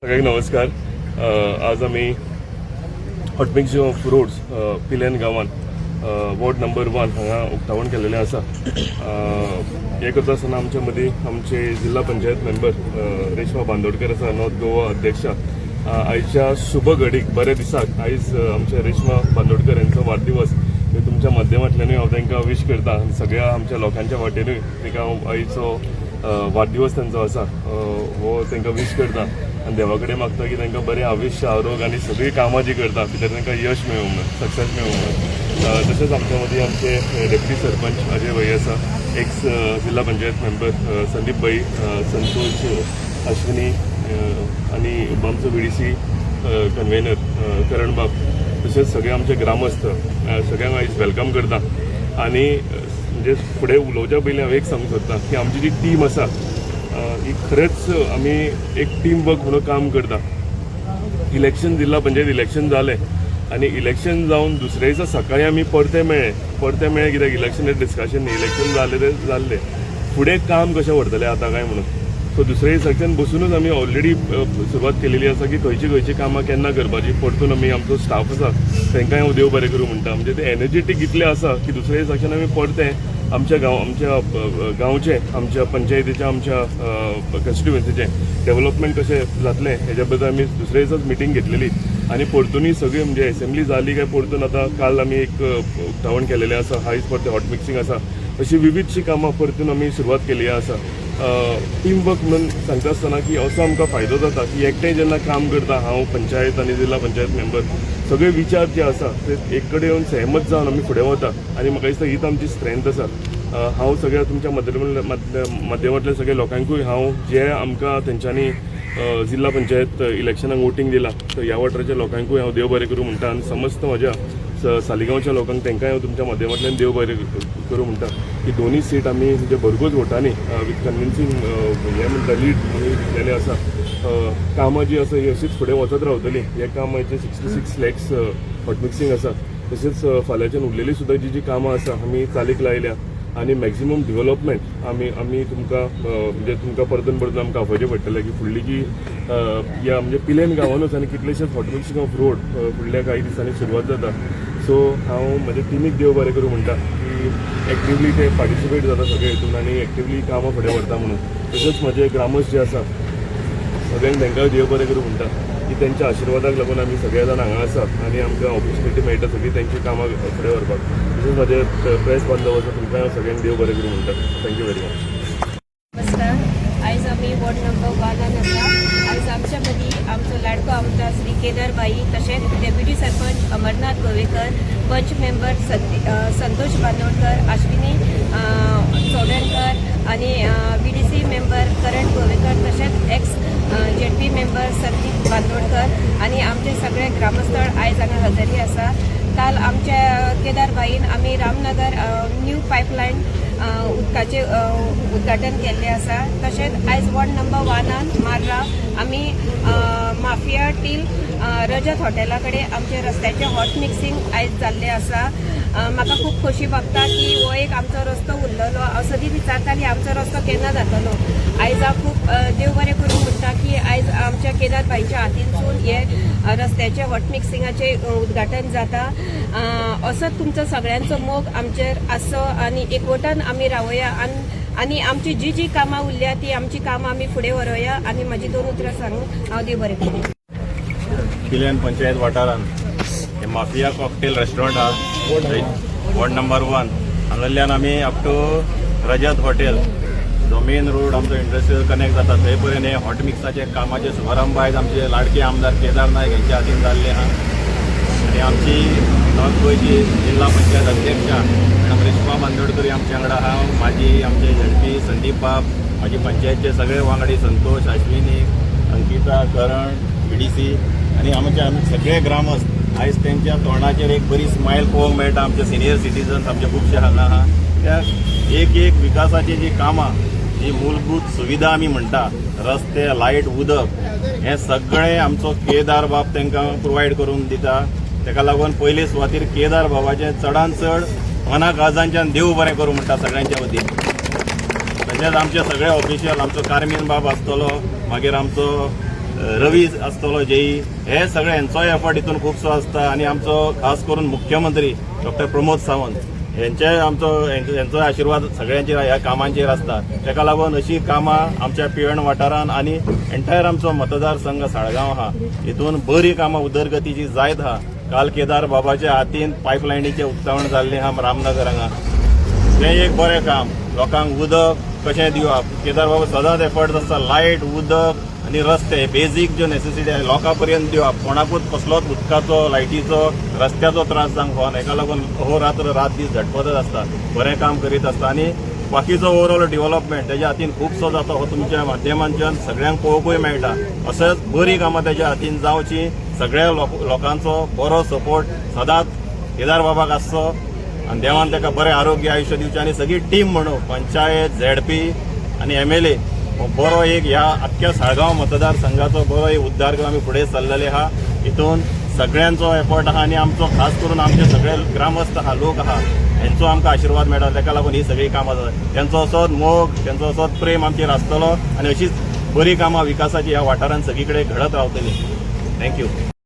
सगळ्यांक नमस्कार. आज आम्ही हॉटमिक्स ऑफ रोड्स पिलेन गांवांत वॉर्ड नंबर 1 हांगा उक्तावण केलेलें आसा. हे करता आसतना आमच्या मदीं आमचे जिल्हा पंचायत मेंबर रेश्मा बांदोडकर आसा, नॉर्थ गोवा अध्यक्षा. आयच्या शुभ घडीक बरे दिसाक आयज आमच्या रेश्मा बांदोडकर यांचो वाडदिवस. तुमच्या माध्यमांतल्यानूय हांव तांकां विश करता आनी सगळ्या आमच्या लोकांच्या वाटेनूय तांकां हांव आयचो वाडदिवस तांचो आसा हो तांकां विश करता आनी देवा कडेन मागता की तांकां बरें आयुश्य आरोग्य आनी सगळीं कामां जी करता भितर तांकां यश मेळूंक जाय, सक्सेस मेळूंक जाय. तशेंच आमच्या मदीं आमचे डेप्युटी सरपंच अजय भाई आसा, एक्स जिल्हा पंचायत मेंबर संदीप भाई, संतोष, अश्विनी आनी आमचो VDC कन्व्हेनर करण बाब, तशेंच सगळे आमचे ग्रामस्थ सगळ्यांक आयज वेलकम करता. आनी म्हणजे फुडें उलोवच्या पयलीं हांव एक सांगूंक सोदतां की आमची जी टीम आसा ही खरेंच आमी एक टीम वर्क म्हणून काम करता. इलेक्शन जिल्हा पंचायत इलेक्शन जालें आनी इलेक्शन जावन दुसऱ्या दिसा सकाळीं आमी परते मेळ्ळे कित्याक इलेक्शन डिस्कशन न्ही, इलेक्शन जाल्लें फुडें काम कशें व्हरतलें आतां काय म्हणून. सो दुसऱ्या दिसाच्यान बसूनच आमी ऑलरेडी सुरवात केलेली आसा की खंयची कामां केन्ना करपाची. परतून आमी आमचो स्टाफ आसा तांकांय हांव देव बरें करूं म्हणटा. म्हणजे ते एनर्जेटीक इतले आसा की दुसऱ्या दिसाच्यान आमी परते आमच्या गांवचे आमच्या पंचायतीचे आमच्या कॉन्स्टिट्युएन्सीचें डेव्हलपमेंट कशें जातलें हेज्या बद्दल आमी दुसऱ्या दिसाच मिटींग घेतलेली आनी परतूनय सगळी म्हणजे असेंब्ली जाली काय परतून आतां काल आमी एक उक्तावण केलेलें आसा. हायज परते हॉट मिक्सिंग आसा. अशी विविधशी कामां परतून आमी सुरवात केली आसा. टीम वर्क म्हणून सांगता आसतना की असो आमकां फायदो जाता की एकटें जेन्ना काम करता हांव पंचायत आनी जिल्हा पंचायत मेंबर सगळे विचार जे आसा ते एक कडेन येवन सहमत जावन आमी फुडें वता आनी म्हाका दिसता हीच आमची स्ट्रेंथ आसा. हांव सगळ्या तुमच्या माध्यमांतल्या सगळ्या लोकांकूय हांव जे आमकां तेंच्यांनी जिल्हा पंचायत इलेक्शनाक वोटींग दिला तर ह्या वाठाराच्या लोकांकूय हांव देव बरें करूं म्हणटा आनी समस्त म्हज्या सालिगांवच्या लोकांक तांकांय हांव तुमच्या माध्यमांतल्यान देव बरें करूं म्हणटा की दोनूय सीट आमी म्हणजे भरपूर वोटांनी विथ कन्विन्सींग हें म्हणटा लीड आमी जिखलेलें आसा. कामां जी आसा ही अशीच फुडें वचत रावतलीं. हे काम आमचें 66 लॅक्स हॉट मिक्सिंग आसा. तशेंच फाल्यांच्यान उरलेलीं सुद्दां जी कामां आसा आमी चालीक लायल्या आनी मॅक्झिमम डेव्हलपमेंट आमी तुमकां म्हणजे तुमकां परतून आमकां आफोवचें पडटलें की फुडली जी ह्या म्हणजे पिलेन गांवानूच आनी कितलेशेच हॉट मिक्सिंग ऑफ रोड फुडल्या काही दिसांनी सुरवात जाता. सो हांव म्हज्या टिमीक देव बरें करूं म्हणटा की एक्टिवली ते पार्टिसिपेट जाता सगळे हितून आनी एक्टिवली कामां फुडें व्हरता म्हणून. तशेंच म्हजे ग्रामस्थ जे आसा सगळ्यांक तांकांय देव बरें करूं म्हणटा की त्यांच्या आशिर्वादाक लागून आमी सगळे जाण हांगा आसा आनी आमकां ऑपॉर्च्युनिटी मेळटा सगळी तेंची कामां फुडें व्हरपाक. तशेंच म्हाजे प्रेस बांधव आसा तुमकां हांव सगळ्यांक देव बरें करूं म्हणटा. Thank you very much. नमस्कार. आयज आमी वॉर्ड नंबर 1 आसा. आयज आमच्या मदीं आमचो लाडको आमदार श्री केदार बाई, तशेंच डेप्युटी सरपंच अमरनाथ गोवेकर, पंच मेंबर संतोष बांदोडकर, अश्विनी चोडणकर आनी VDC मेंबर करण गोवेकर, तशेंच x ZP member Sandeep Bandodkar आनी आमचे सगळे ग्रामस्थळ आयज हांगा हजेरी आसा. काल आमच्या केदार बाईन आमी रामनगर न्यू पायपलायन उदकाचें उद्घाटन केल्लें आसा. तशेंच आयज वॉर्ड नंबर 1 मार्रा आमी माफिया टील रजत हॉटेला कडेन आमचे रस्त्याचें हॉट मिक्सिंग आयज जाल्लें आसा. म्हाका खूब खोशी भोगता की हो एक आमचो रस्तो उरलेलो. हांव सदी विचारताली आमचो रस्तो केन्ना जातलो. आयज हांव खूब देव बरें करूं म्हणटा की आयज आमच्या केदार बाईच्या हातीनसून हे रस्त्याचे हॉट मिक्सिंगाचें उद्घाटन जाता. असोच तुमचो सगळ्यांचो मोग आमचेर आसो आनी एकवटान आमी रावया आनी आमची जी कामां उरल्या ती आमची कामां आमी फुडें व्हरोया आनी म्हाजी 2 उतरां सांगून हांव देव बरें करूं. पिलेन पंचायत वाठारांत हे माफिया कॉकटेल रेस्टॉरंट आहा वॉर्ड नंबर 1 हांगांतल्यान आमी अप टू रजत हॉटेल जो मेन रोड आमचो इंडस्ट्रियल कनेक्ट जाता थंय पर्यंत हे हॉट मिक्साचे कामाचे शुभारंभ आयज आमचे लाडके आमदार केदार नायक यांच्या हातीन जाल्ले आहा. आनी आमची नॉर्थ गोंयची जिल्हा पंचायत अध्यक्षा मॅडम रेश्मा बांदोडकर आमच्या वांगडा आहा. आमचे ZP संदीप बाब, माझी पंचायतचे सगळे वांगडी संतोष, अश्विनी, अंकिता, करण, VDC आनी आमचे सगळे ग्रामस्थ आयज त्यांच्या तोंडाचेर एक बरी स्मायल पळोवंक मेळटा. आमचे सिनियर सिटीजन्स आमचे खुबशे हांगा आहा. त्या एक विकासाची जी कामां जी मूलभूत सुविधा आमी म्हणटा रस्ते, लायट, उदक हे सगळे आमचो केदार बाब तांकां प्रोवायड करून दिता. ताका लागून पयले सुवातेर केदार बाबाचें चडांत चड मनाकाळजांच्यान देव बरें करूं म्हणटा सगळ्यांच्या वतीन. तशेंच आमचे सगळे ऑफिशियल आमचो कार्मीन बाब आसतलो, मागीर आमचो रवी आसतलो जेई हे सगळे हेंचोय एफर्ट हितून खुबसो आसता आणि आमचो खास करून मुख्यमंत्री डॉक्टर प्रमोद सावंत यांचे यांचो आशीर्वाद सगळ्यांचेर ह्या कामांचेर आसता. ताका लागून अशी कामां आमच्या पियण वाठारांत आनी एंटायर आमचो मतदारसंघ साळगांव आहा हितून बरी कामां उदरगतीची जायत आहा. काल केदार बाबाच्या हातीन पायपलायनीचें उक्तावण जाल्लें आहा रामनगर हांगा. तें एक बरें काम. लोकांक उदक कशें दिवप. केदार बाबा सदांच एफर्ट आसता लायट उदक आनी रस्ते बेजीक ज्यो नेसेसिटी आसा लोकां पर्यंत दिवप. कोणाकूच कसलोच उदकाचो लायटीचो रस्त्याचो त्रास जावंक फावना. हेका लागून अहोरात्र रात दीस झटपटच आसता. बरें काम करीत आसता आनी बाकीचो ओवरऑल डेव्हलपमेंट तेज्या हातीन खुबसो जाता हो तुमच्या माध्यमांतल्यान सगळ्यांक पळोवपूय मेळटा. अशेंच बरी कामां तेज्या हातीन जावची. सगळ्या लोकांचो बरो सपोर्ट सदांच केदार बाबाक आसचो आनी देवान ताका बरें आरोग्य आयुश्य दिवचें आनी सगळी टीम म्हणून पंचायत झेडपी आनी एमएलए बरो एक ह्या आख्ख्या साळगांव मतदारसंघाचो बरो एक उद्धार आमी फुडें चल्लेले आहा. हितून सगळ्यांचो एफर्ट आहा आनी आमचो खास करून आमचे सगळे ग्रामस्थ आहा लोक आहा हेंचो आमकां आशिर्वाद मेळटा. ताका लागून ही सगळी कामां जाता. तेंचो असोच मोग तेंचो असोच प्रेम आमचेर आसतलो आनी अशीच बरी कामां विकासाची ह्या वाठारांत सगळी कडेन घडत रावतली. थँक्यू.